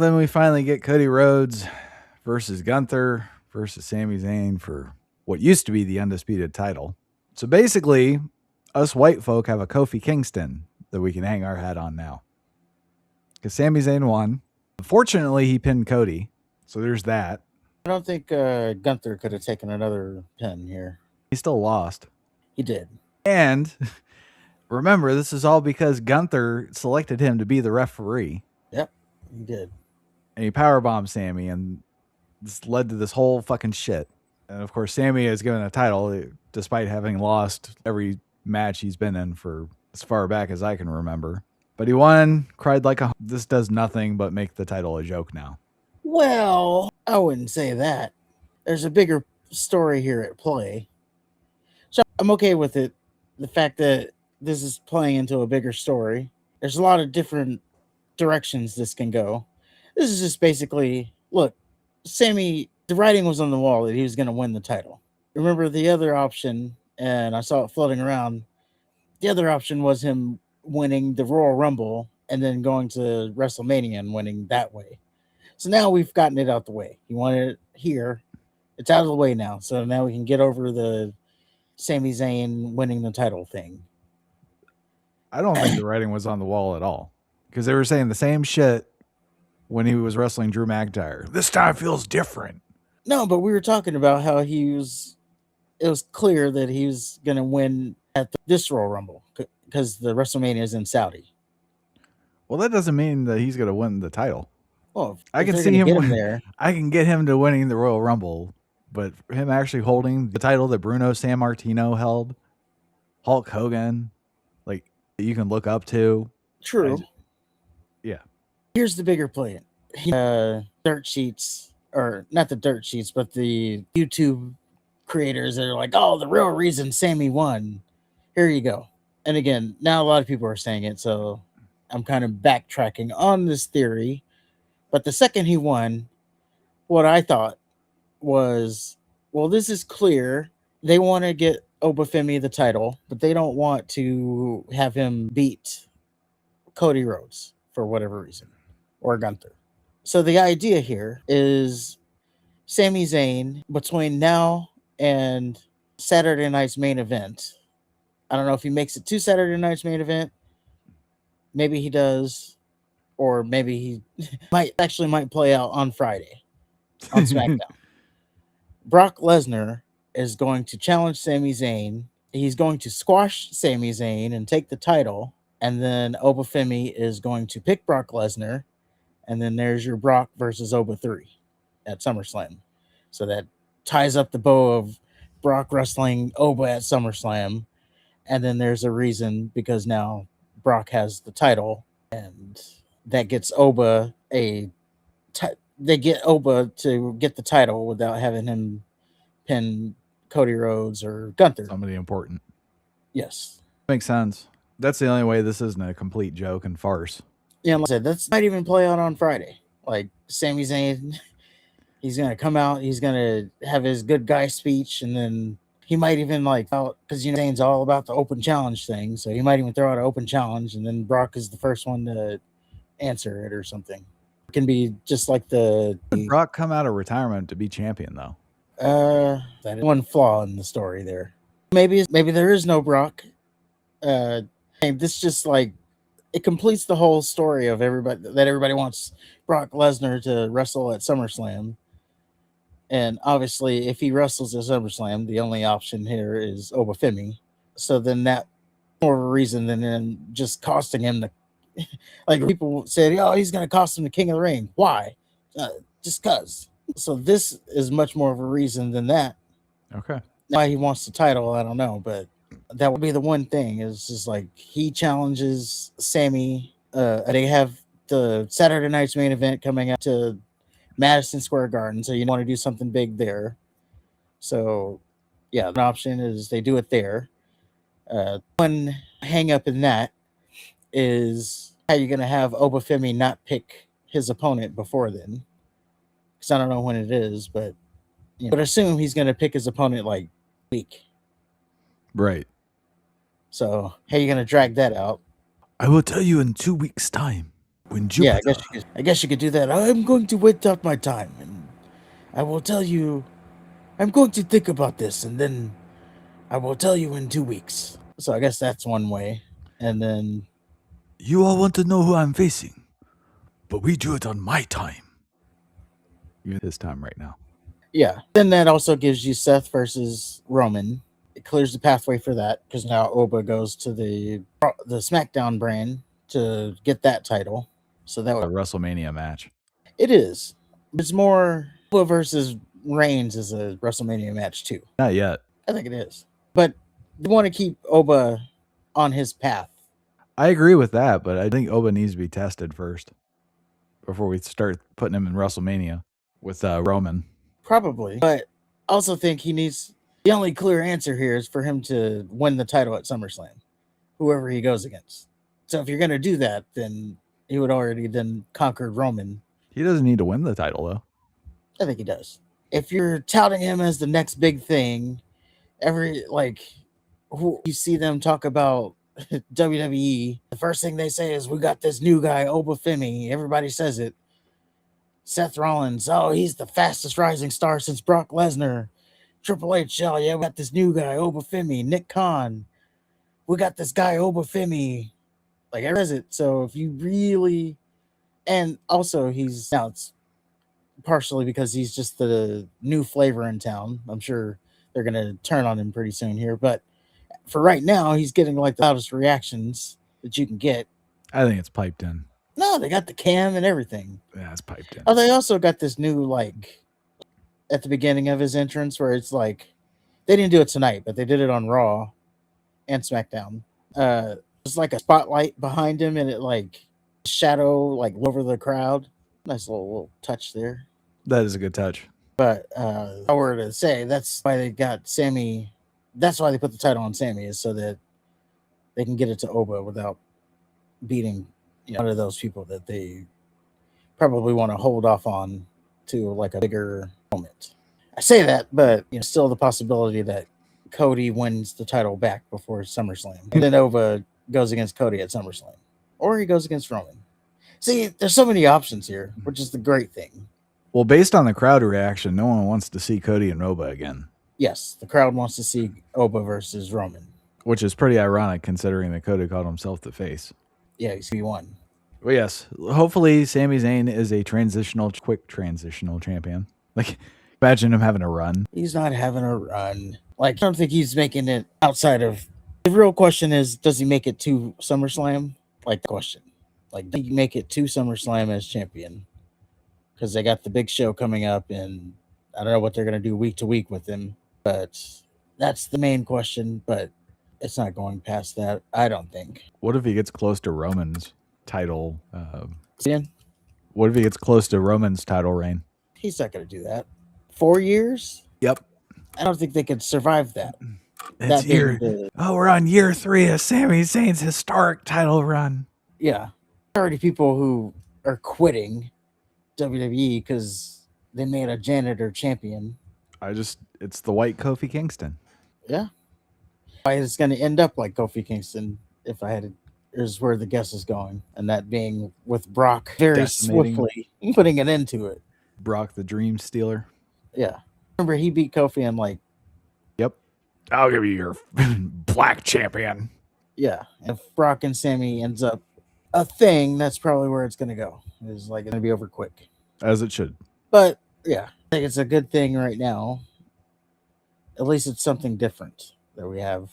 Then we finally get Cody Rhodes versus Gunther versus Sami Zayn for what used to be the undisputed title. So basically, us white folk have a Kofi Kingston that we can hang our hat on now. Because Sami Zayn won. Unfortunately, he pinned Cody. So there's that. I don't think Gunther could have taken another pin here. He still lost. He did. And remember, this is all because Gunther selected him to be the referee. Yep, he did. And he powerbombed Sammy, and this led to this whole fucking shit. And of course, Sammy is given a title despite having lost every match he's been in for as far back as I can remember. But he won, cried like a... This does nothing but make the title a joke now. Well, I wouldn't say that. There's a bigger story here at play. So I'm okay with it. The fact that this is playing into a bigger story. There's a lot of different directions this can go. This is just basically, look, Sammy, the writing was on the wall that he was going to win the title. Remember the other option, and I saw it floating around. The other option was him winning the Royal Rumble and then going to WrestleMania and winning that way. So now we've gotten it out the way. He wanted it here. It's out of the way now. So now we can get over the Sami Zayn winning the title thing. I don't think the writing was on the wall at all. Because they were saying the same shit when he was wrestling Drew McIntyre. This time feels different. No, but we were talking about how it was clear that he was going to win at this Royal Rumble because the WrestleMania is in Saudi. Well, that doesn't mean that he's going to win the title. Well, I can see him there. I can get him to winning the Royal Rumble, but him actually holding the title that Bruno Sammartino held, Hulk Hogan, like you can look up to. True. Yeah. Here's the bigger play. Dirt sheets, or not the dirt sheets, but the YouTube creators that are like, oh, the real reason Sammy won. Here you go. And again, now a lot of people are saying it, so I'm kind of backtracking on this theory. But the second he won, what I thought was, well, this is clear. They want to get Obafemi the title, but they don't want to have him beat Cody Rhodes for whatever reason, or Gunther. So the idea here is Sami Zayn, between now and Saturday night's main event, I don't know if he makes it to Saturday night's main event. Maybe he does. Or maybe he might play out on Friday on SmackDown. Brock Lesnar is going to challenge Sami Zayn. He's going to squash Sami Zayn and take the title. And then Obafemi is going to pick Brock Lesnar. And then there's your Brock versus Oba 3 at SummerSlam. So that ties up the bow of Brock wrestling Oba at SummerSlam. And then there's a reason because now Brock has the title. And that gets Oba they get Oba to get the title without having him pin Cody Rhodes or Gunther. Somebody important. Yes. Makes sense. That's the only way this isn't a complete joke and farce. Yeah, like I said, that's not even play out on Friday. Like Sami Zayn, he's gonna come out, he's gonna have his good guy speech, and then he might even out because Zayn's all about the open challenge thing, so he might even throw out an open challenge, and then Brock is the first one to answer it or something. It can be just like the Brock come out of retirement to be champion though. That is one flaw in the story there. Maybe there is no Brock. This just it completes the whole story of everybody wants Brock Lesnar to wrestle at SummerSlam. And obviously, if he wrestles at SummerSlam, the only option here is Obafemi. So then that more of a reason than him just costing him the people said, oh, he's going to cost him the King of the Ring. Why? Just because. So this is much more of a reason than that. Okay. Why he wants the title, I don't know, but that would be the one thing. Is just he challenges Sammy. They have the Saturday night's main event coming up to Madison Square Garden, so you want to do something big there. So, yeah, an option is they do it there. One hang up in that is how you're going to have Obafemi not pick his opponent before then. Because I don't know when it is, but but assume he's going to pick his opponent week. Right. So how are you going to drag that out? I will tell you in 2 weeks' time. When Yeah, Jupiter. I guess you could do that. I'm going to wait out my time, and I will tell you. I'm going to think about this, and then I will tell you in 2 weeks. So I guess that's one way. And then You all want to know who I'm facing, but we do it on my time. Even his time right now. yeah, then that also gives you Seth versus Roman. It clears the pathway for that because now Oba goes to the SmackDown brand to get that title. So that A would, WrestleMania match. it is. It's more Oba versus Reigns is a WrestleMania match too. Not yet. I think it is, but they want to keep Oba on his path. I agree with that, but I think Oba needs to be tested first before we start putting him in WrestleMania with Roman. Probably, but also think he needs the only clear answer here is for him to win the title at SummerSlam, whoever he goes against. So if you're going to do that, then he would already then conquered Roman. He doesn't need to win the title though. I think he does. If you're touting him as the next big thing, who you see them talk about WWE, the first thing they say is, "We got this new guy, Oba Femi." Everybody says it. Seth Rollins, oh, he's the fastest rising star since Brock Lesnar. Triple H, oh yeah, we got this new guy, Oba Femi. Nick Khan, we got this guy, Oba Femi. Like, everyone says it. So if you really, and also now it's partially because he's just the new flavor in town. I'm sure they're gonna turn on him pretty soon here, but for right now, he's getting like the loudest reactions that you can get. I think it's piped in. No, they got the cam and everything. Yeah, it's piped in. Oh, they also got this new, like, at the beginning of his entrance where it's like, they didn't do it tonight, but they did it on Raw and SmackDown. It's like a spotlight behind him and it like shadow like over the crowd. Nice little touch there. That is a good touch. But if I were to say, that's why they got Sammy. That's why they put the title on Sammy, is so that they can get it to Oba without beating one of those people that they probably want to hold off on to like a bigger moment. I say that, but still the possibility that Cody wins the title back before SummerSlam, and then Oba goes against Cody at SummerSlam, or he goes against Roman. See, there's so many options here, which is the great thing. Well, based on the crowd reaction, no one wants to see Cody and Oba again. Yes, the crowd wants to see Oba versus Roman, which is pretty ironic considering that Cody called himself the face. Yeah, he won. Well, yes. Hopefully, Sami Zayn is a quick transitional champion. Like, imagine him having a run. He's not having a run. Like, I don't think he's making it outside of. The real question is, does he make it to SummerSlam? Like, the question. Like, do you make it to SummerSlam as champion? Because they got the big show coming up, and I don't know what they're going to do week to week with him. But that's the main question. But it's not going past that, I don't think. What if he gets close to Roman's title? Again? What if he gets close to Roman's title reign? He's not going to do that. 4 years? Yep. I don't think they could survive that. We're on year 3 of Sami Zayn's historic title run. Yeah. Already people who are quitting WWE because they made a janitor champion. It's the white Kofi Kingston. Yeah. It's going to end up like Kofi Kingston if I had to, is where the guess is going. And that being with Brock very swiftly putting an end to it. Brock the Dream Stealer. Yeah. Remember, he beat Kofi in like. Yep. I'll give you your black champion. Yeah. If Brock and Sami ends up a thing, that's probably where it's going to go. It's like going to be over quick. As it should. But yeah, I think it's a good thing right now. At least it's something different that we have